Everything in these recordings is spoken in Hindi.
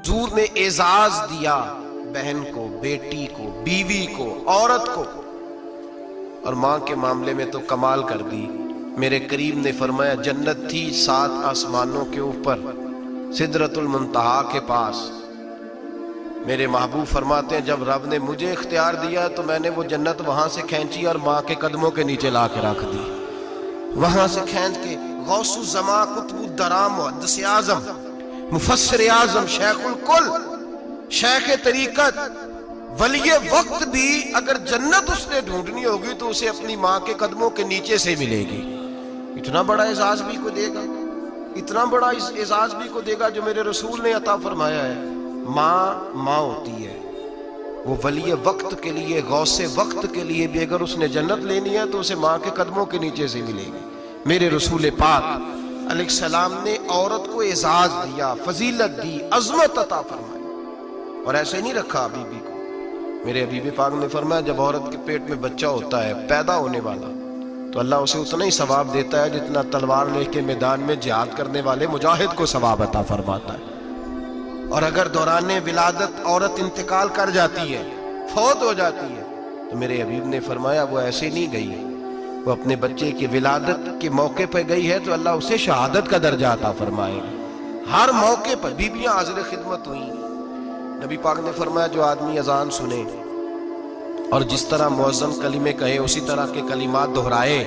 हुजूर ने एजाज दिया बहन को, बेटी को, बीवी को, औरत को, और मां के मामले में तो कमाल कर दी। मेरे करीम ने फरमाया जन्नत थी 7 आसमानों के ऊपर, सिदरतुल मुंतहा के पास। मेरे महबूब फरमाते हैं जब रब ने मुझे इख्तियार दिया तो मैंने वो जन्नत वहां से खींची और मां के कदमों के नीचे ला के रख दी। वहां से खींच के गौसु जमा कुतुबुद्दराम मुहद्दिस आज़म मुफस्सिर आज़म शेखुल कुल शेख तरीकत वली वक्त भी अगर जन्नत उसने ढूंढनी होगी तो उसे अपनी मां के कदमों के नीचे से मिलेगी। इतना बड़ा एजाज भी को देगा, इतना बड़ा एजाज भी को देगा जो मेरे रसूल ने अता फरमाया है। माँ होती है, वो वली वक्त के लिए, गौसे वक्त के लिए भी अगर उसने जन्नत लेनी है तो उसे माँ के कदमों के नीचे से मिलेगी। मेरे रसूल पाक अलैहिस्सलाम ने औरत को एजाज दिया, फजीलत दी, अजमत अता फरमाई, और ऐसे नहीं रखा बीबी को। मेरे हबीब पाक ने फरमाया जब औरत के पेट में बच्चा होता है पैदा होने वाला, तो अल्लाह उसे उतना ही सवाब देता है जितना तलवार लेके मैदान में जिहाद करने वाले मुजाहिद को सवाब अता फरमाता है। और अगर दौराने विलादत औरत इंतकाल कर जाती है, फौत हो जाती है, तो मेरे हबीब ने फरमाया वो ऐसे नहीं गई, वो अपने बच्चे की विलादत के मौके पर गई है तो अल्लाह उसे शहादत का दर्जा अता फरमाएगा। हर मौके पर बीबियां हाजिर खिदमत हुई। नबी पाक ने फरमाया जो आदमी अजान सुने और जिस तरह मुअज्जिन कलीमे कहे उसी तरह के कलिमात दोहराए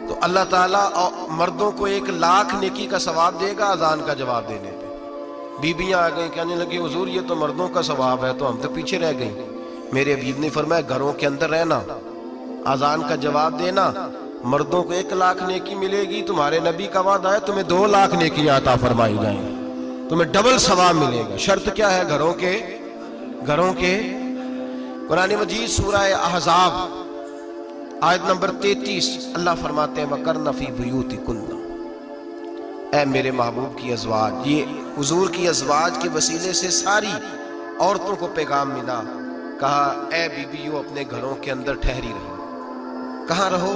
तो अल्लाह ताला मर्दों को 1 लाख नेकी का सवाब देगा अजान का जवाब देने पे। बीबियां आ गई, कहने लगी हुजूर ये तो मर्दों का सवाब है, तो हम तो पीछे रह गई। मेरे हबीब ने फरमाया घरों के अंदर रहना, अजान का जवाब देना, मर्दों को 1 लाख नेकी मिलेगी। तुम्हारे नबी का वादा है तुम्हें 2 लाख नेकियां अता फरमाई जाएंगी, तुम्हें डबल सवाब मिलेगा। शर्त क्या है? घरों के कुरान मजीद सूरह अहज़ाब आयत नंबर 33 अल्लाह फरमाते हैं वकरना फी बुयूतिकुन्ना, ऐ मेरे महबूब की अज़वाज, ये हुजूर की अज़वाज के वसीले से सारी औरतों को पैगाम मिला। कहा ऐ बीबियों अपने घरों के अंदर ठहरी रहो। कहाँ रहो?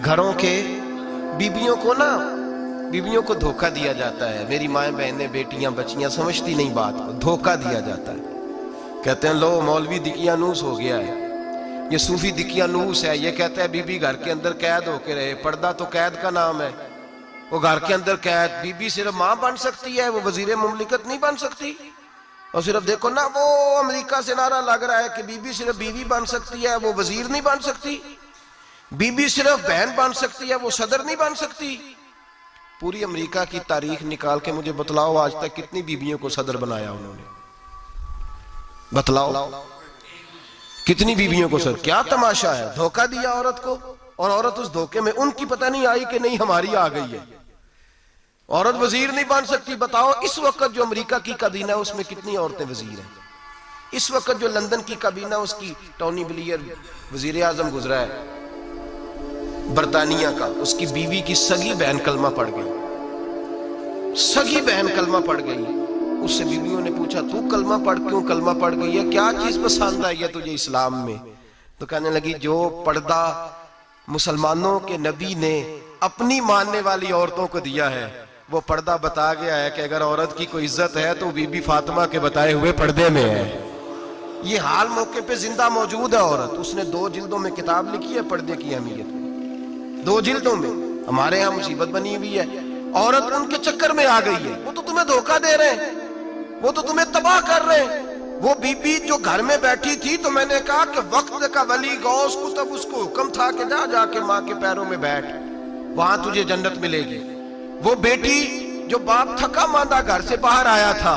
घरों के। बीबियों को धोखा दिया जाता है। मेरी माएँ बहनें बेटियां बच्चियां समझती नहीं बात को, धोखा दिया जाता है। कहते हैं लो मौलवी दिकियानूस हो गया है, ये सूफी दिकियानूस है, ये कहता है बीबी घर के अंदर कैद होके रहे। पर्दा तो कैद का नाम है, वो घर के अंदर कैद। बीबी सिर्फ माँ बन सकती है, वो वजीर मुमलिकत नहीं बन सकती। और सिर्फ देखो ना वो अमेरिका से नारा लग रहा है कि बीबी सिर्फ बीवी बन सकती है, वो वजीर नहीं बन सकती। बीबी सिर्फ बहन बन सकती है, वो सदर नहीं बन सकती। पूरी अमेरिका की तारीख निकाल के मुझे बतलाओ आज तक कितनी बीबियों को सदर बनाया उन्होंने, बतलाओ कितनी बीबियों को सदर। क्या तमाशा है, धोखा दिया औरत को, और औरत उस धोखे में उनकी पता नहीं आई कि नहीं हमारी आ गई है। औरत वजीर नहीं बन सकती। बताओ इस वक्त जो अमेरिका की काबीना है उसमें कितनी औरतें वजीर हैं? इस वक्त जो लंदन की काबीना उसकी टोनी ब्लेयर वजीर आजम गुजरा है बरतानिया का, उसकी बीवी की सगी बहन कलमा पड़ गई, सगी बहन कलमा पड़ गई। उससे बीवियों ने पूछा तू कलमा पढ़ क्यों कलमा पड़ गई है, क्या चीज पसंद आई है तुझे इस्लाम में? तो कहने लगी जो पर्दा मुसलमानों के नबी ने अपनी मानने वाली औरतों को दिया है वो पर्दा बता गया है कि अगर औरत की कोई इज्जत है तो बीबी फातिमा के बताए हुए पर्दे में है। ये हाल मौके पे जिंदा मौजूद है औरत। उसने 2 जिल्दों में किताब लिखी है पर्दे की अहमियत, 2 जिल्दों में। हमारे यहाँ मुसीबत बनी हुई है, औरत उनके चक्कर में आ गई है। वो तो तुम्हें धोखा दे रहे हैं, वो तो तुम्हें तबाह कर रहे हैं। वो बीबी जो घर में बैठी थी तो मैंने कहा कि वक्त का वली गौस को तब उसको हुक्म था कि जा जाके माँ के पैरों में बैठ, वहां तुझे जन्नत मिलेगी। वो बेटी जो बाप थका मांदा घर से बाहर आया था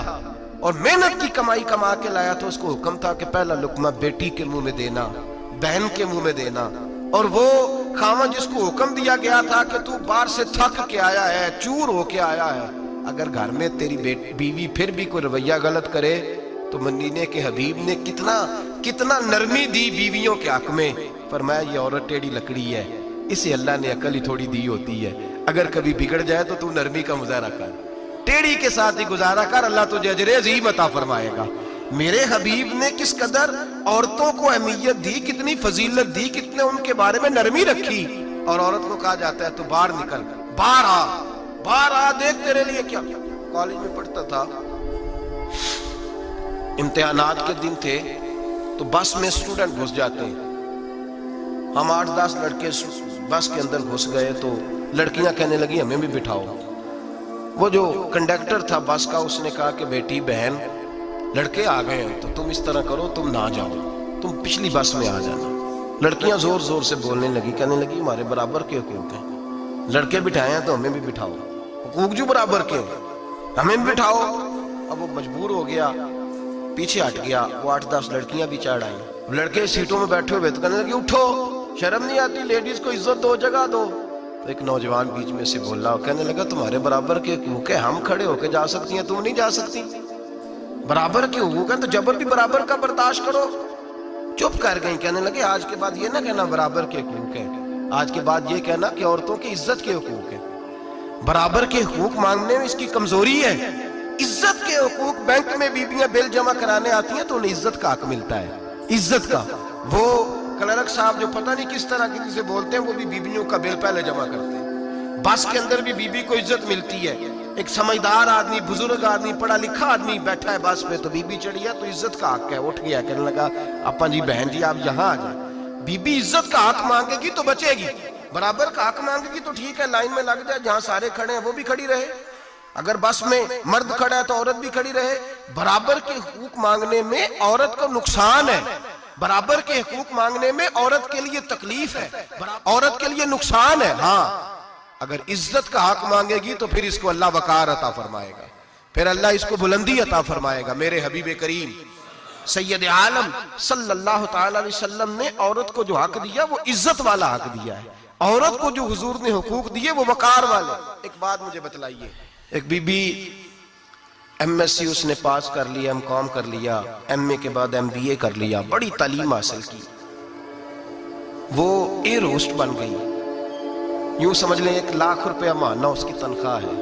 और मेहनत की कमाई कमा के लाया था, उसको हुक्म था कि पहला लुकमा बेटी के मुंह में देना, बहन के मुंह में देना। और वो खावा जिसको हुक्म दिया गया था कि तू बाहर से थक के आया है, चूर होके आया है, अगर घर में तेरी बीवी फिर भी कोई रवैया गलत करे तो मदीने के हबीब ने कितना नरमी दी बीवियों के हक में। फरमाया ये औरत टेढ़ी लकड़ी है, इसे अल्लाह ने अकल ही थोड़ी दी होती है, अगर कभी बिगड़ जाए तो तू नरमी का मुजाहरा कर, टेढ़ी के साथ ही गुजारा कर, अल्लाह तुझे अजर अज़ीम अता फरमाएगा। मेरे हबीब ने किस कदर औरतों को अहमियत दी, कितनी फजीलत दी, कितने उनके बारे में नरमी रखी। और औरत को कहा जाता है तू बाहर निकल, बाहर आ, देख तेरे लिए क्या। कॉलेज में पढ़ता था, इम्तिहानात के दिन थे तो बस में स्टूडेंट घुस जाते हैं। हम 8-10 लड़के बस के अंदर घुस गए तो लड़कियां कहने लगी हमें भी बिठाओ। वो जो कंडक्टर था बस का उसने कहा कि बेटी बहन लड़के आ गए हैं तो तुम इस तरह करो, तुम ना जाओ, तुम पिछली बस में आ जाना। लड़कियां जोर जोर से बोलने लगी, कहने लगी हमारे बराबर के हुकूक हैं, लड़के बिठाए हैं तो हमें भी बिठाओ, हुकूक जो बराबर के हमें भी बिठाओ। अब वो मजबूर हो गया, पीछे हट गया। वो 8-10 लड़कियां भी चढ़ आई। लड़के सीटों में बैठे हुए तो कहने लगे उठो, शर्म नहीं आती, लेडीज को इज्जत दो, जगह दो। तो एक नौजवान बीच में से बोला, कहने लगा तुम्हारे बराबर के हुकूक है, हम खड़े होके जा सकती हैं, तुम नहीं जा सकती। बराबर के हुकूक है तो जबर भी बराबर का बर्दाश्त करो। चुप कर गई। कहने लगे आज के बाद ये ना कहना बराबर के हुकूक है, आज के बाद ये कहना कि औरतों की इज्जत के हुकूक है। बराबर के हुकूक मांगने में इसकी कमजोरी है। इज्जत के हुकूक, बैंक में बीबियां बिल जमा कराने आती हैं तो उन्हें इज्जत का हक मिलता है, इज्जत का। वो क्लर्क साहब जो पता नहीं किस तरह किसी से बोलते हैं, वो भी बीबियों का बिल पहले जमा करते हैं। बस के अंदर भी बीबी को इज्जत मिलती है। एक समझदार आदमी, बुजुर्ग आदमी, पढ़ा लिखा आदमी बैठा है बस में तो बीबी चढ़ी है तो इज्जत का हक है। उठ गया, कहने लगा अपा जी बहन जी आप यहाँ आ जाए। बीबी इज्जत का हक मांगेगी तो बचेगी, बराबर का हक मांगेगी तो ठीक है, लाइन में लग जाए, जहां सारे खड़े हैं वो भी खड़ी रहे। अगर बस में मर्द खड़ा है तो औरत भी खड़ी रहे। बराबर के हुकूक मांगने में औरत को नुकसान है, बराबर के हुकूक मांगने में औरत के लिए तकलीफ है, औरत के लिए नुकसान है। हाँ, अगर इज्जत का हक मांगेगी तो फिर इसको अल्लाह वकार अता फरमाएगा, फिर अल्लाह इसको बुलंदी अता फरमाएगा। मेरे हबीब करीम सैयद आलम सल्लल्लाहु तआला अलैहि वसल्लम ने औरत को जो हक दिया वो इज्जत वाला हक दिया है। औरत को जो हुजूर ने हुकूक दिए वो वकार वाले। एक बात मुझे बतलाइए, एक बीबी MSc उसने पास कर लिया, MCom कर लिया, MA के बाद MBA कर लिया, बड़ी तालीम हासिल की, वो एयर होस्ट बन गई। यूं समझ लें 1 लाख रुपया महीना उसकी तनख्वाह है।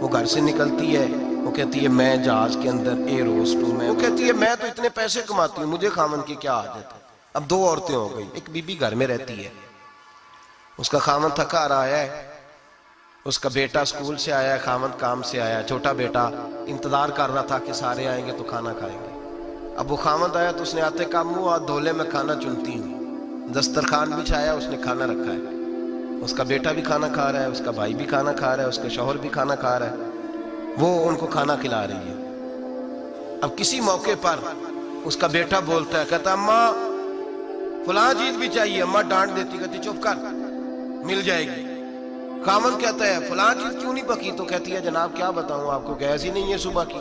वो घर से निकलती है, वो कहती है मैं जहाज के अंदर एयर होस्ट हूं। वो कहती है मैं तो इतने पैसे कमाती हूँ, मुझे खामन की क्या आदत है। अब 2 औरतें हो गई। एक बीबी घर में रहती है, उसका खामन थका रहा है, उसका बेटा स्कूल से आया है, खामन काम से आया है, छोटा बेटा इंतजार कर रहा था कि सारे आएंगे तो खाना खाएंगे। अब वो खामन आया तो उसने आते का मुंह हाथ धोले में खाना चुनती हूँ, दस्तरखान बिछाया, उसने खाना रखा है। उसका बेटा भी खाना खा रहा है, उसका भाई भी खाना खा रहा है, उसका शौहर भी खाना खा रहा है, वो उनको खाना खिला रही है। अब किसी मौके पर उसका बेटा बोलता है, कहता अम्मा फलां चीज भी चाहिए। अम्मा डांट देती, कहती चुप कर, मिल जाएगी। खामन कहता है फलां चीज क्यों नहीं पकी? तो कहती है जनाब क्या बताऊं आपको, गैस ही नहीं है सुबह की।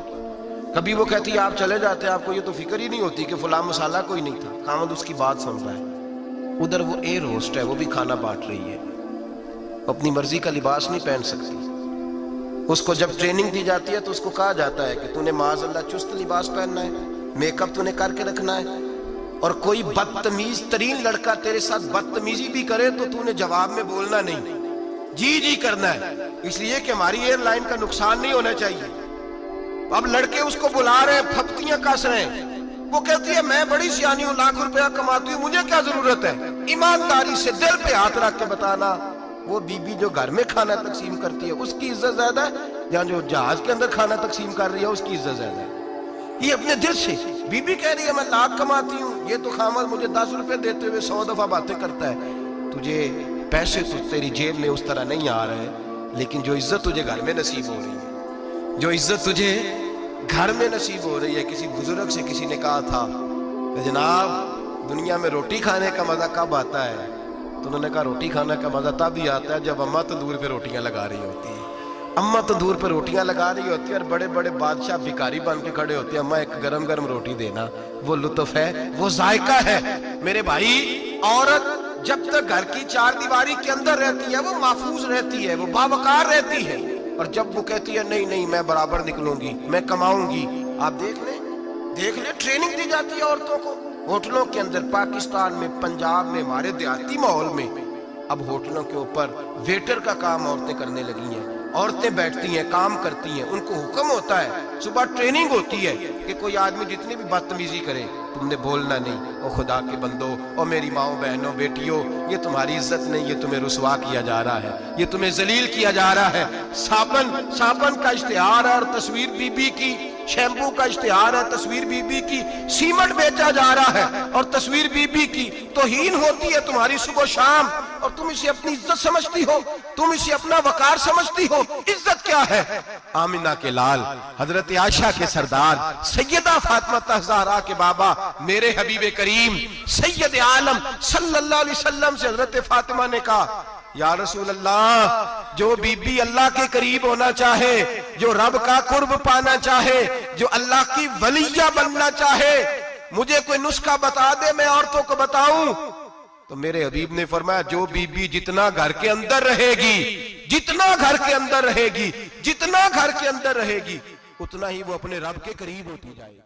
कभी वो कहती है आप चले जाते हैं, आपको ये तो फिक्र ही नहीं होती कि फलां मसाला कोई नहीं था। खामन उसकी बात सुन रहा है। उधर वो एयर होस्ट है, वो भी खाना बांट रही है, अपनी मर्जी का लिबास नहीं पहन सकती। उसको जब ट्रेनिंग दी जाती है तो उसको कहा जाता है कि तूने माज़अल्लाह चुस्त लिबास पहनना है, मेकअप तूने करके रखना है, और कोई बदतमीज तरीन लड़का तेरे साथ बदतमीजी भी करे तो तूने जवाब में बोलना नहीं, जी जी करना है, इसलिए कि हमारी एयरलाइन का नुकसान नहीं होना चाहिए। अब लड़के उसको बुला रहे हैं, फप्तियां कस रहे हैं। वो कहती है मैं बड़ी सियानी हूं, लाख रुपया कमाती हूँ, मुझे क्या जरूरत है। ईमानदारी से दिल पे हाथ रख के बताना, वो बीबी जो घर में खाना तकसीम करती है उसकी इज्जत ज्यादा है, या जो जहाज के अंदर खाना तकसीम कर रही है उसकी इज्जत ज्यादा है। ये अपने दिल से बीबी कह रही है मैं लाख कमाती हूँ, ये तो खामद मुझे 10 रुपए देते हुए 100 दफा बातें करता है। तुझे पैसे तो तेरी जेब में उस तरह नहीं आ रहे, लेकिन जो इज्जत तुझे घर में नसीब हो रही है, जो इज्जत तुझे घर में नसीब हो रही है। किसी बुजुर्ग से किसी ने कहा था कि जनाब दुनिया में रोटी खाने का मजा कब आता है? तो उन्होंने कहा रोटी खाने का मजा तब ही आता है जब अम्मा तंदूर पे रोटियां लगा रही होती है। अम्मा तंदूर पे रोटियां लगा रही होती है और बड़े बड़े बादशाह भिखारी बन के खड़े होते हैं, अम्मा एक गरम गरम रोटी देना। वो लुत्फ है, वो जायका है। मेरे भाई, औरत जब तक घर की 4 दीवारी के अंदर रहती है वो महफूज रहती है, वो बावकार रहती है। और जब वो कहती है नहीं नहीं मैं बराबर निकलूंगी, मैं कमाऊंगी, आप देख ले ट्रेनिंग दी जाती है औरतों को होटलों के अंदर। पाकिस्तान में, पंजाब में, हमारे देहाती माहौल में अब होटलों के ऊपर वेटर का काम औरतें करने लगी हैं। औरतें बैठती हैं, काम करती हैं, उनको हुक्म होता है, सुबह ट्रेनिंग होती है कि कोई आदमी जितनी भी बदतमीजी करे तुमने बोलना नहीं। ओ खुदा के बंदो, ओ मेरी माओ बहनों बेटियों, ये तुम्हारी इज्जत नहीं, ये तुम्हें रुसवा किया जा रहा है, ये तुम्हें जलील किया जा रहा है। साबन का इश्तिहार है और तस्वीर बीबी की शैम्पू का इश्तिहार है, तस्वीर बीबी की, सीमेंट बेचा जा रहा है और तस्वीर बीबी की तौहीन होती है तुम्हारी सुबह शाम, और तुम इसे अपनी इज्जत समझती हो, तुम इसे अपना वकार समझती हो। इज्जत क्या है? आमिना के लाल, हजरत आयशा के सरदार, सैयदा फातिमा ज़हरा के बाबा, मेरे हबीब करीम सैयद आलम सल्लल्लाहु अलैहि वसल्लम से हजरत फातिमा ने कहा, या रसूल अल्लाह, जो बीबी अल्लाह के करीब होना चाहे, जो रब का कुर्ब पाना चाहे, जो अल्लाह की वलिया बनना चाहे, मुझे कोई नुस्खा बता दे, मैं औरतों को बताऊं। तो मेरे हबीब ने फरमाया, जो बीबी जितना घर के अंदर रहेगी, जितना घर के अंदर रहेगी, जितना घर के अंदर रहेगी, उतना ही वो अपने रब के करीब होती जाएगी।